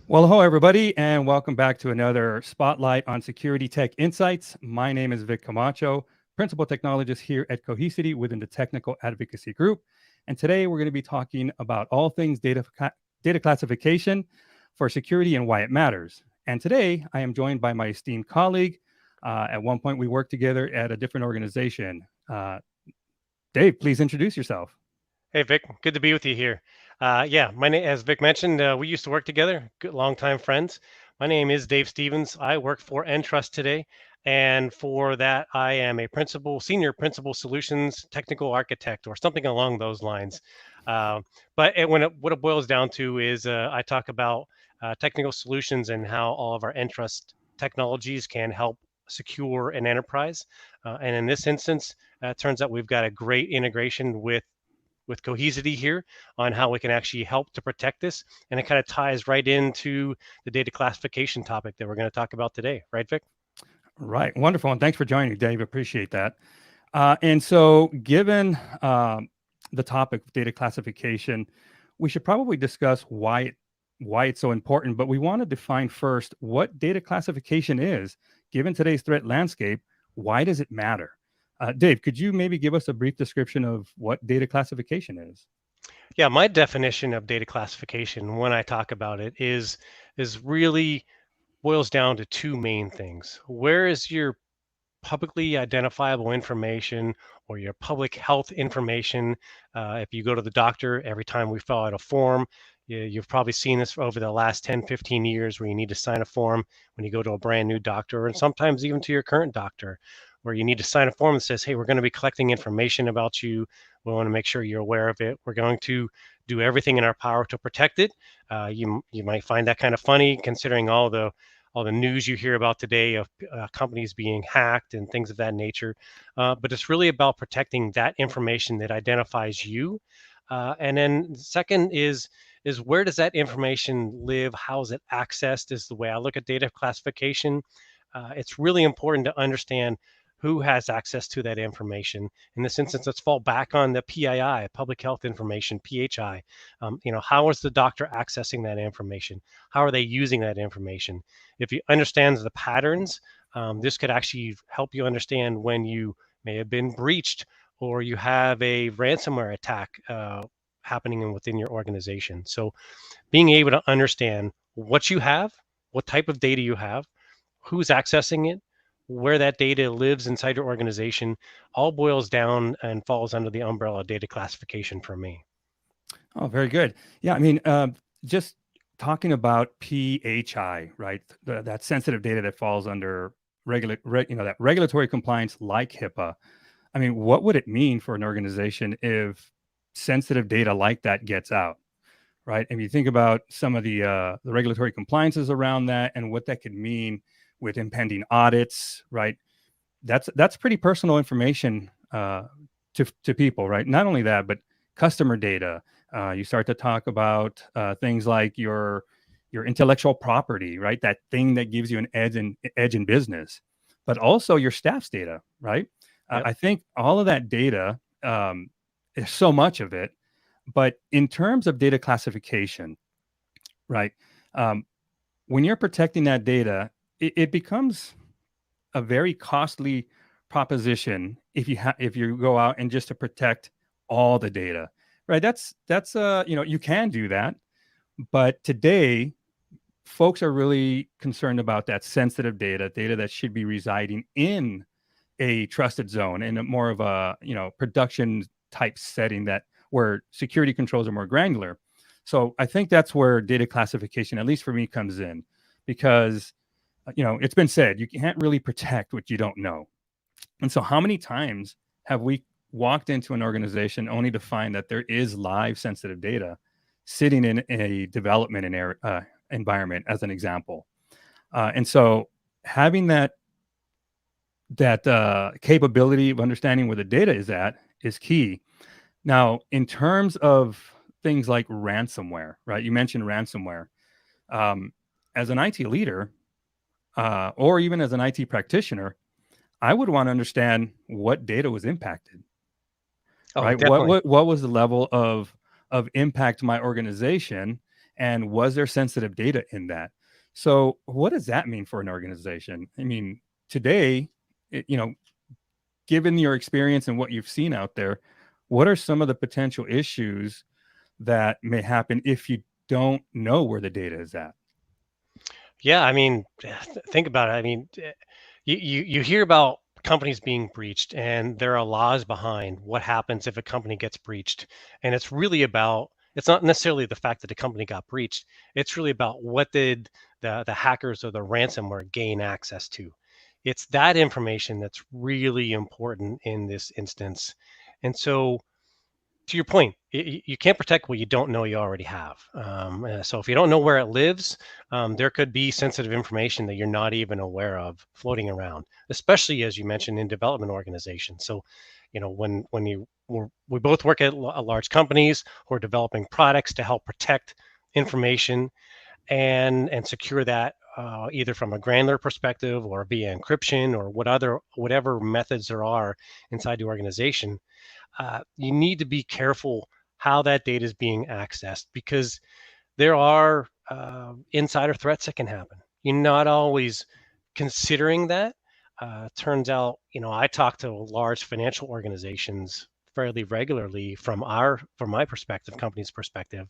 Well, hello, everybody, and welcome back to another Spotlight on Security Tech Insights. My name is Vic Camacho, Principal Technologist here at Cohesity within the Technical Advocacy Group. And today we're going to be talking about all things data classification for security and why it matters. And today I am joined by my esteemed colleague. At one point, we worked together at a different organization. Dave, please introduce yourself. Hey Vic, good to be with you here. Yeah, my name, as Vic mentioned, we used to work together, good longtime friends. My name is Dave Stevens. I work for Entrust today, and for that, I am a senior principal solutions technical architect, or something along those lines. Uh, what it boils down to is I talk about technical solutions and how all of our Entrust technologies can help secure an enterprise. And in this instance, it turns out we've got a great integration with Cohesity here on how we can actually help to protect this. And it kind of ties right into the data classification topic that we're going to talk about today. Right, Vic? Right, wonderful, and thanks for joining, Dave. Appreciate that. And so, given the topic of data classification, we should probably discuss why it's so important. But we want to define first what data classification is. Given today's threat landscape, why does it matter? Dave, could you maybe give us a brief description of what data classification is? Yeah, my definition of data classification when I talk about it is really boils down to two main things. Where is your publicly identifiable information or your public health information? If you go to the doctor, every time we fill out a form, you've probably seen this over the last 10, 15 years where you need to sign a form when you go to a brand new doctor, and sometimes even to your current doctor, where you need to sign a form that says, hey, we're going to be collecting information about you. We want to make sure you're aware of it. We're going to do everything in our power to protect it. You might find that kind of funny considering all the news you hear about today of companies being hacked and things of that nature. But it's really about protecting that information that identifies you. And then second is where does that information live? How is it accessed? Is the way I look at data classification. It's really important to understand who has access to that information. In this instance, let's fall back on the PII, public health information, PHI. How is the doctor accessing that information? How are they using that information? If you understand the patterns, this could actually help you understand when you may have been breached or you have a ransomware attack happening within your organization. So being able to understand what you have, what type of data you have, who's accessing it, where that data lives inside your organization, all boils down and falls under the umbrella of data classification for me. Oh, very good. Yeah, I mean, just talking about PHI, right? That sensitive data that falls under that regulatory compliance like HIPAA. I mean, what would it mean for an organization if sensitive data like that gets out, right? And you think about some of the regulatory compliances around that and what that could mean with impending audits, right? That's pretty personal information to people, right? Not only that, but customer data. You start to talk about things like your intellectual property, right? That thing that gives you an edge in business, but also your staff's data, right? Yep. I think all of that data, there's so much of it, but in terms of data classification, right? Um, when you're protecting that data, it becomes a very costly proposition if you go out and just to protect all the data, right? That's you can do that, but today folks are really concerned about that sensitive data that should be residing in a trusted zone in a more of a production type setting that where security controls are more granular. So I think that's where data classification, at least for me, comes in, because it's been said you can't really protect what you don't know. And so how many times have we walked into an organization only to find that there is live sensitive data sitting in a development environment, as an example? And so having that capability of understanding where the data is at is key. Now, in terms of things like ransomware, right? You mentioned ransomware. Um, as an IT leader, or even as an IT practitioner, I would want to understand what data was impacted, Oh, right? definitely. What was the level of impact to my organization, And was there sensitive data in that? So what does that mean for an organization? I mean, today, you know, given your experience and what you've seen out there, what are some of the potential issues that may happen if you don't know where the data is at? Yeah, I mean, think about it. I mean, you hear about companies being breached, and there are laws behind what happens if a company gets breached. And it's really about, it's not necessarily the fact that the company got breached. It's really about what did the hackers or the ransomware gain access to. It's that information that's really important in this instance. And so, to your point, you can't protect what you don't know you already have. So if you don't know where it lives, there could be sensitive information that you're not even aware of floating around, especially as you mentioned in development organizations. So, we both work at large companies who are developing products to help protect information and secure that. Either from a granular perspective or via encryption or whatever methods there are inside the organization, you need to be careful how that data is being accessed because there are insider threats that can happen. You're not always considering that. Turns out, I talk to large financial organizations fairly regularly from my perspective, company's perspective,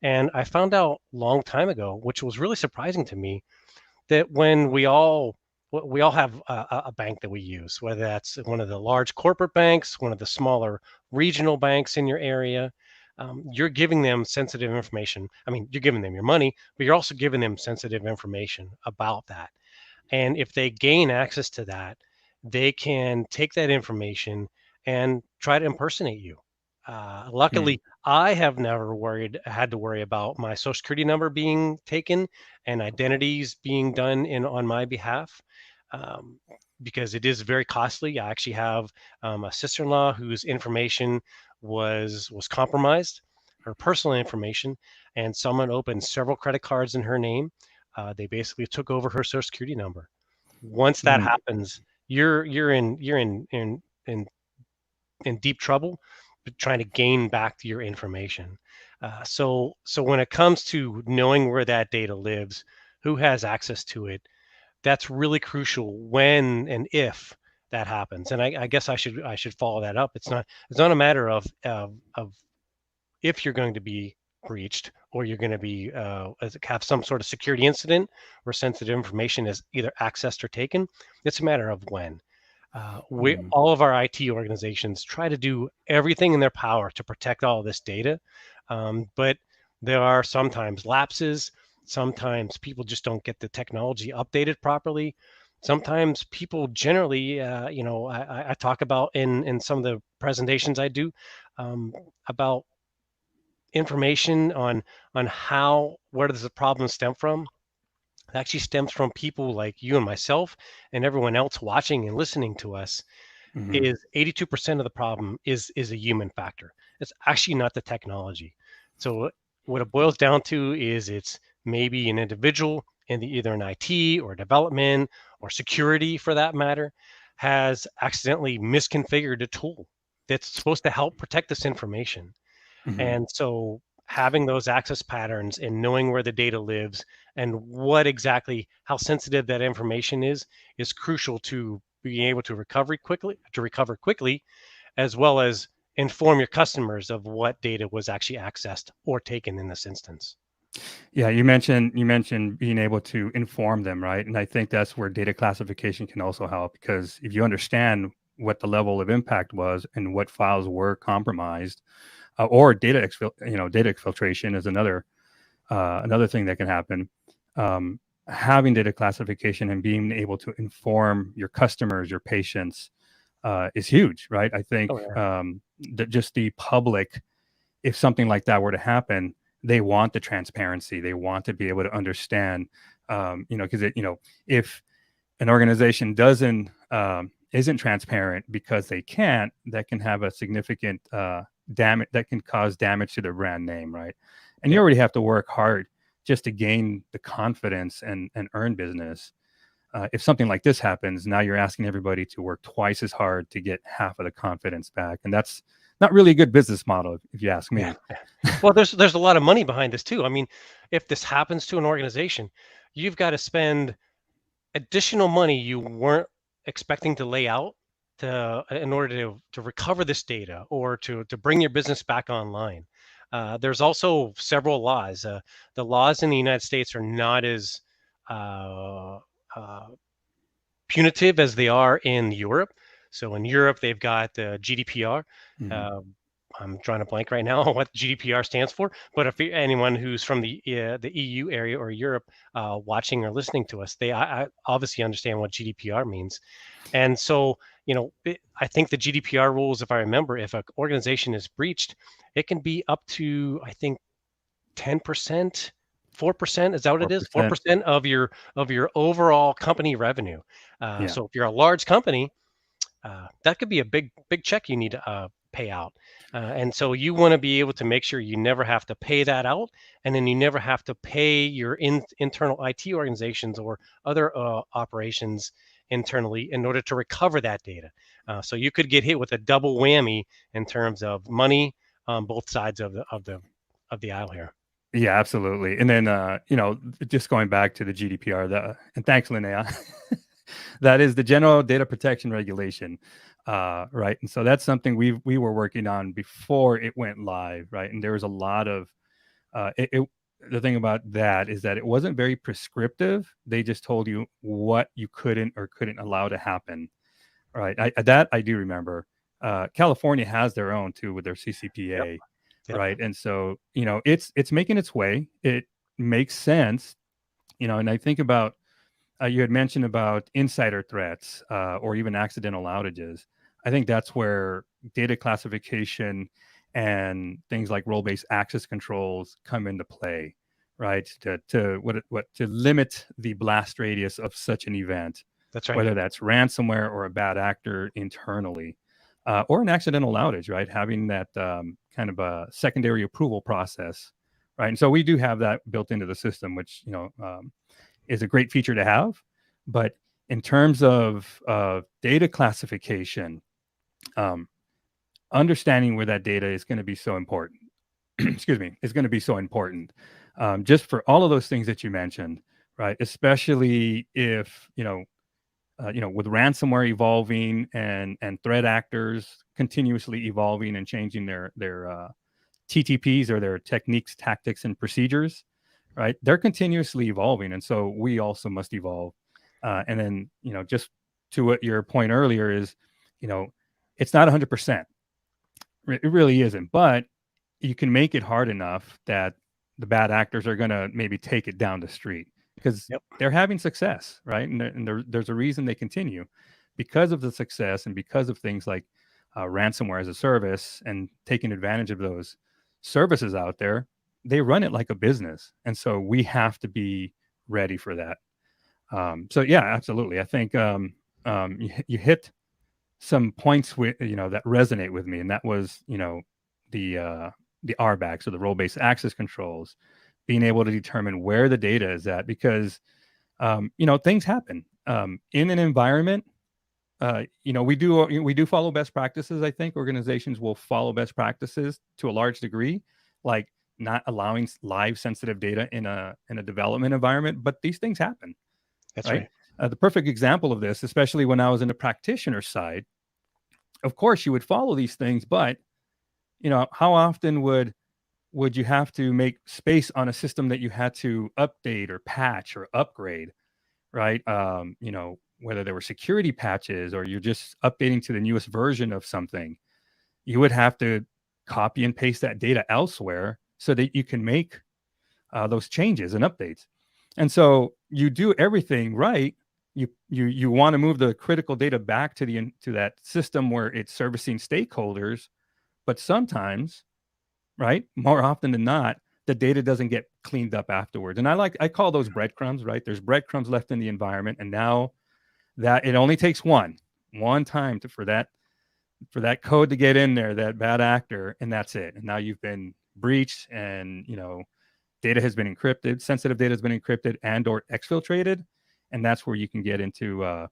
and I found out a long time ago, which was really surprising to me, that when we all have a bank that we use, whether that's one of the large corporate banks, one of the smaller regional banks in your area, you're giving them sensitive information. I mean, you're giving them your money, but you're also giving them sensitive information about that. And if they gain access to that, they can take that information and try to impersonate you. Hmm. Luckily, I have never had to worry about my social security number being taken and identities being done on my behalf, um, because it is very costly. I actually have a sister-in-law whose information was compromised, her personal information, and someone opened several credit cards in her name. They basically took over her social security number. Once that Mm. happens, you're in deep trouble trying to gain back your information. So when it comes to knowing where that data lives, who has access to it, that's really crucial when and if that happens. And I guess I should follow that up. It's not a matter of if you're going to be breached or you're going to be have some sort of security incident where sensitive information is either accessed or taken. It's a matter of when. We Mm. all of our IT organizations try to do everything in their power to protect all of this data, but there are sometimes lapses. Sometimes people just don't get the technology updated properly. Sometimes people generally, I talk about in some of the presentations I do, about information on how where does the problem stem from. It actually stems from people like you and myself and everyone else watching and listening to us. Hmm. Is 82% of the problem is a human factor. It's actually not the technology. So what it boils down to is it's maybe an individual in either in IT or development or security for that matter has accidentally misconfigured a tool that's supposed to help protect this information. Hmm. And so having those access patterns and knowing where the data lives and what exactly how sensitive that information is crucial to being able to recover quickly, as well as inform your customers of what data was actually accessed or taken in this instance. Yeah, you mentioned being able to inform them, right? And I think that's where data classification can also help because if you understand what the level of impact was and what files were compromised, or data exfiltration is another thing that can happen. Um, Having data classification and being able to inform your customers, your patients, is huge, right? I think Oh yeah. that just the public, if something like that were to happen, they want the transparency. They want to be able to understand, because if an organization doesn't isn't transparent because they can't, that can have a significant damage that can cause damage to their brand name, right? And you Yep. already have to work hard just to gain the confidence and earn business. If something like this happens, now you're asking everybody to work twice as hard to get half of the confidence back, and not really a good business model, if you ask Yeah. me. Well, there's a lot of money behind this too. I mean, if this happens to an organization, you've got to spend additional money you weren't expecting to lay out in order to recover this data or to bring your business back online. There's also several laws. The laws in the United States are not as uh, uh, punitive as they are in Europe. So in Europe, they've got the GDPR. Mhm. Uh, I'm drawing a blank right now on what GDPR stands for. But if anyone who's from the EU area or Europe watching or listening to us, I obviously understand what GDPR means. And so, I think the GDPR rules, if I remember, if an organization is breached, it can be up to, I think, 10%, 4%, is that what it is? 4%. 4% of your overall company revenue. Yeah. So if you're a large company, that could be a big check you need to pay out. And so you want to be able to make sure you never have to pay that out, and then you never have to pay your internal IT organizations or other operations internally in order to recover that data. So you could get hit with a double whammy in terms of money on both sides of the aisle here. Yeah, absolutely. And then, just going back to the GDPR, and thanks, Linnea, that is the General Data Protection Regulation, right? And so that's something we were working on before it went live, right? And there was a lot of the thing about that is that it wasn't very prescriptive. They just told you what you couldn't or couldn't allow to happen, right? That I do remember. California has their own too with their Yep. CCPA, Yep. right? And so it's making its way. It makes sense, and I think about you had mentioned about insider threats or even accidental outages. I think that's where data classification and things like role-based access controls come into play, right? To limit the blast radius of such an event, That's right. whether that's ransomware or a bad actor internally, or an accidental outage, right? Having that kind of a secondary approval process, right? And so we do have that built into the system, which is a great feature to have. But in terms of data classification, um, understanding where that data is going to be so important, excuse me, is going to be so important, just for all of those things that you mentioned, right? Especially if, with ransomware evolving and threat actors continuously evolving and changing their TTPs or their techniques, tactics, and procedures, right? They're continuously evolving, and so we also must evolve. And then, just to what your point earlier is, you know, it's not 100%. It really isn't, but you can make it hard enough that the bad actors are going to maybe take it down the street because Yep. they're having success, right? And there's a reason they continue because of the success and because of things like ransomware as a service and taking advantage of those services out there. They run it like a business, and so we have to be ready for that. So yeah, absolutely. I think you hit some points with that resonate with me, and that was the the RBAC, so the role-based access controls, being able to determine where the data is at, because things happen in an environment. We do follow best practices. I think organizations will follow best practices to a large degree, like not allowing live sensitive data in a development environment. But these things happen, That's right? right. The perfect example of this, especially when I was in the practitioner side, of course you would follow these things, but how often would you have to make space on a system that you had to update or patch or upgrade, right? Whether there were security patches or you're just updating to the newest version of something, you would have to copy and paste that data elsewhere so that you can make those changes and updates. And so you do everything right. You want to move the critical data back to that system where it's servicing stakeholders, but sometimes, right, more often than not, the data doesn't get cleaned up afterwards. And I call those breadcrumbs, right? There's breadcrumbs left in the environment, and now that it only takes one time for that code to get in there, that bad actor, and that's it. And now you've been breached, and data has been encrypted, sensitive data has been encrypted and or exfiltrated, and that's where you can get into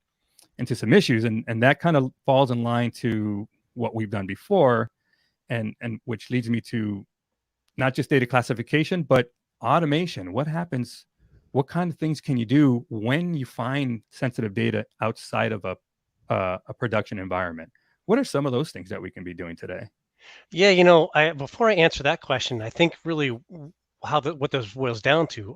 some issues. And that kind of falls in line to what we've done before, and which leads me to not just data classification, but automation. What happens? What kind of things can you do when you find sensitive data outside of a production environment? What are some of those things that we can be doing today? Yeah, before I answer that question, I think really what this boils down to,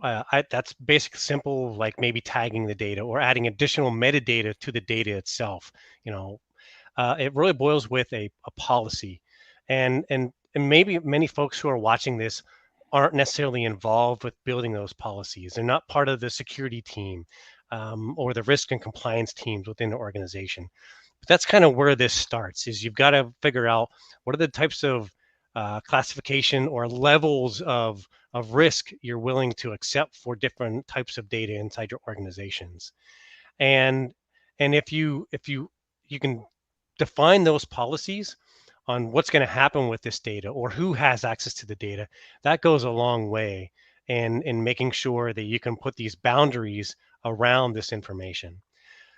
that's basic, simple, like maybe tagging the data or adding additional metadata to the data itself. You know, it really boils with a policy, and maybe many folks who are watching this aren't necessarily involved with building those policies. They're not part of the security team or the risk and compliance teams within the organization. But that's kind of where this starts. Is you've got to figure out what are the types of classification or levels of risk you're willing to accept for different types of data inside your organizations, and if you can define those policies on what's going to happen with this data or who has access to the data, that goes a long way in making sure that you can put these boundaries around this information.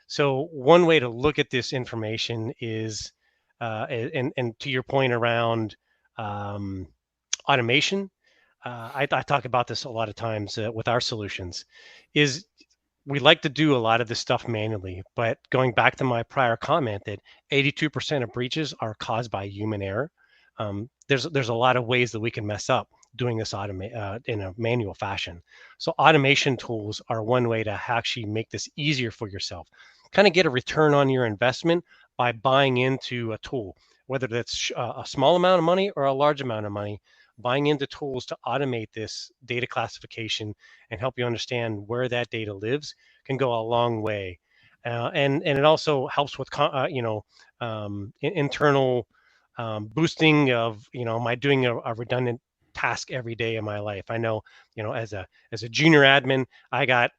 So one way to look at this information is, and to your point around um, automation, I talk about this a lot of times with our solutions, is we like to do a lot of this stuff manually. But going back to my prior comment that 82% of breaches are caused by human error, there's a lot of ways that we can mess up doing this in a manual fashion. So automation tools are one way to actually make this easier for yourself. Kind of get a return on your investment by buying into a tool, whether that's a small amount of money or a large amount of money. Buying into tools to automate this data classification and help you understand where that data lives can go a long way. And it also helps with internal boosting of, am I doing a redundant task every day of my life? I know, as a junior admin, I got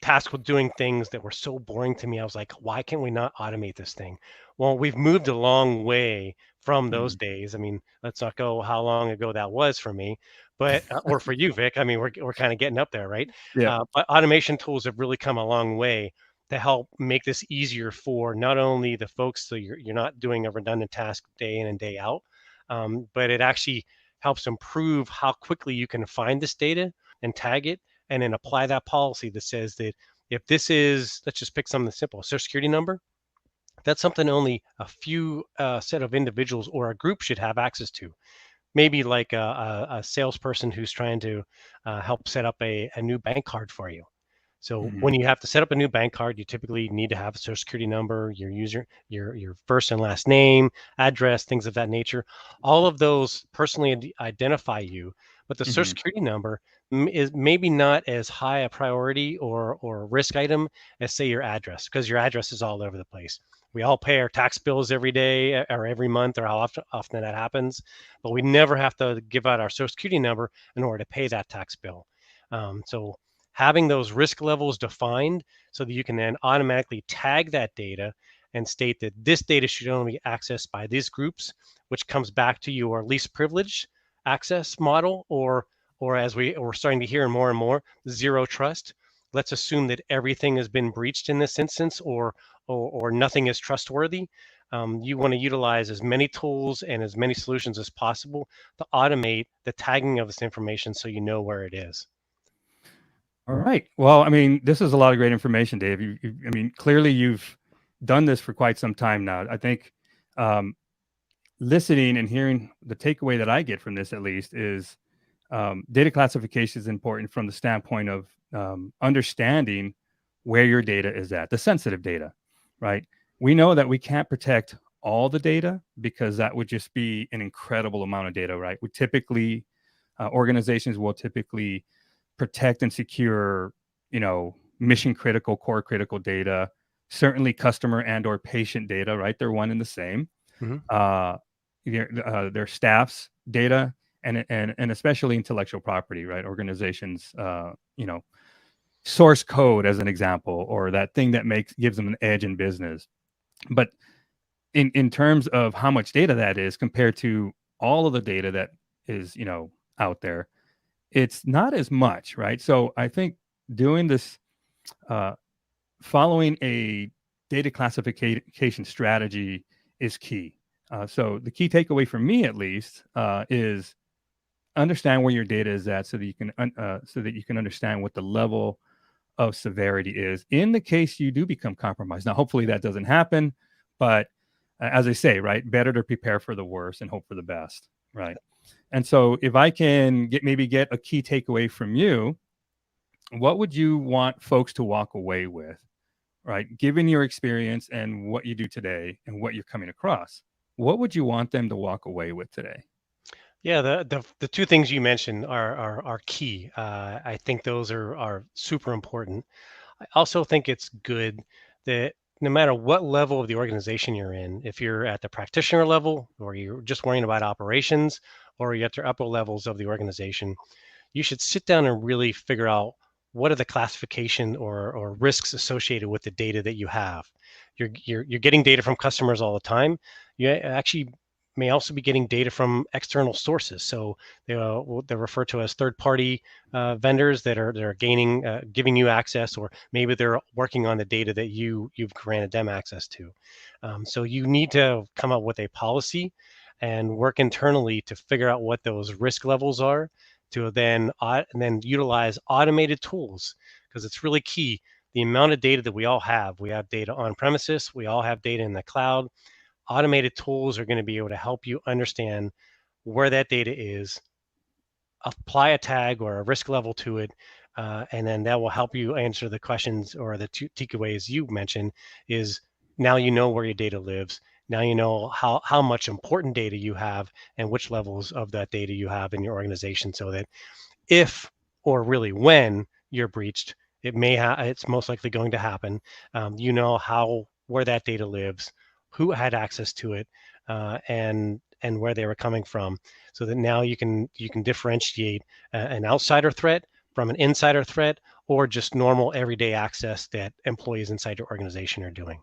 tasked with doing things that were so boring to me. I was like, why can't we not automate this thing? Well, we've moved a long way from those Mhm. days. I mean, let's not go how long ago that was for me, but or for you, Vic. I mean, we're kind of getting up there, right? Yeah. But automation tools have really come a long way to help make this easier for not only the folks, so you're not doing a redundant task day in and day out, but it actually helps improve how quickly you can find this data and tag it and then apply that policy that says that if this is, let's just pick something simple, a social security number, that's something only a few set of individuals or a group should have access to. Maybe like a salesperson who's trying to help set up a new bank card for you. So when Mhm. you have to set up a new bank card, you typically need to have a social security number, your first and last name, address, things of that nature. All of those personally identify you, but the social Mhm. security number is maybe not as high a priority or risk item as say your address, because your address is all over the place. We all pay our tax bills every day or every month or how often that happens, but we never have to give out our social security number in order to pay that tax bill. So having those risk levels defined so that you can then automatically tag that data and state that this data should only be accessed by these groups, which comes back to your least privileged access model, or as we're starting to hear more and more, zero trust. Let's assume that everything has been breached in this instance, or nothing is trustworthy. You want to utilize as many tools and as many solutions as possible to automate the tagging of this information so you know where it is. All right. Well, I mean, this is a lot of great information, Dave. I mean, clearly you've done this for quite some time now. I think um, listening and hearing the takeaway that I get from this, at least, is data classification is important from the standpoint of understanding where your data is at, the sensitive data, right? We know that we can't protect all the data because that would just be an incredible amount of data, right? We typically, organizations will typically protect and secure, mission critical, core critical data, certainly customer and or patient data, right? They're one and the same. Mm-hmm. Uh, their staff's data and especially intellectual property, right? Organizations, source code as an example, or that thing that gives them an edge in business. But in terms of how much data that is compared to all of the data that is, out there, it's not as much, right? So I think doing this, uh, following a data classification strategy is key. So the key takeaway for me, at least, is understand where your data is at, so that you can understand what the level of severity is in the case you do become compromised. Now, hopefully that doesn't happen, but as I say, right, better to prepare for the worst and hope for the best, right? And so, if I can get a key takeaway from you, what would you want folks to walk away with, right? Given your experience and what you do today and what you're coming across, what would you want them to walk away with today? Yeah, the two things you mentioned are key. I think those are super important. I also think it's good that no matter what level of the organization you're in, if you're at the practitioner level or you're just worrying about operations or you're at the upper levels of the organization, you should sit down and really figure out what are the classification or risks associated with the data that you have. You're getting data from customers all the time. You actually may also be getting data from external sources. So they're referred to as third-party vendors that are giving you access, or maybe they're working on the data that you've granted them access to. So you need to come up with a policy and work internally to figure out what those risk levels are, to then utilize automated tools, because it's really key. The amount of data that we have data on premises, we all have data in the cloud. Automated tools are going to be able to help you understand where that data is, apply a tag or a risk level to it, and then that will help you answer the questions or the two takeaways you mentioned. Is now you know where your data lives. Now you know how much important data you have and which levels of that data you have in your organization, so that if, or really when, you're breached, it's most likely going to happen. You know how where that data lives, who had access to it, and where they were coming from, so that now you can differentiate an outsider threat from an insider threat, or just normal everyday access that employees inside your organization are doing.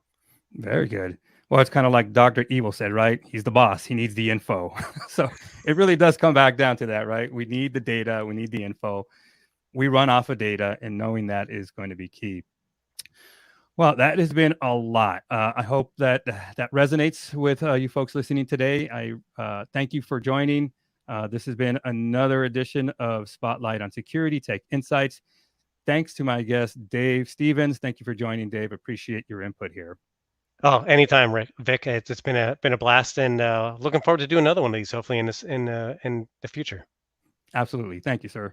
Very good. Well, it's kind of like Dr. Evil said, right? He's the boss. He needs the info. So it really does come back down to that, right? We need the data. We need the info. We run off of data, and knowing that is going to be key. Well, that has been a lot. I hope that that resonates with you folks listening today. I thank you for joining. This has been another edition of Spotlight on Security Tech Insights. Thanks to my guest, Dave Stevens. Thank you for joining, Dave. Appreciate your input here. Oh, anytime, Vic. It's been a blast, and looking forward to doing another one of these, hopefully in the future. Absolutely. Thank you, sir.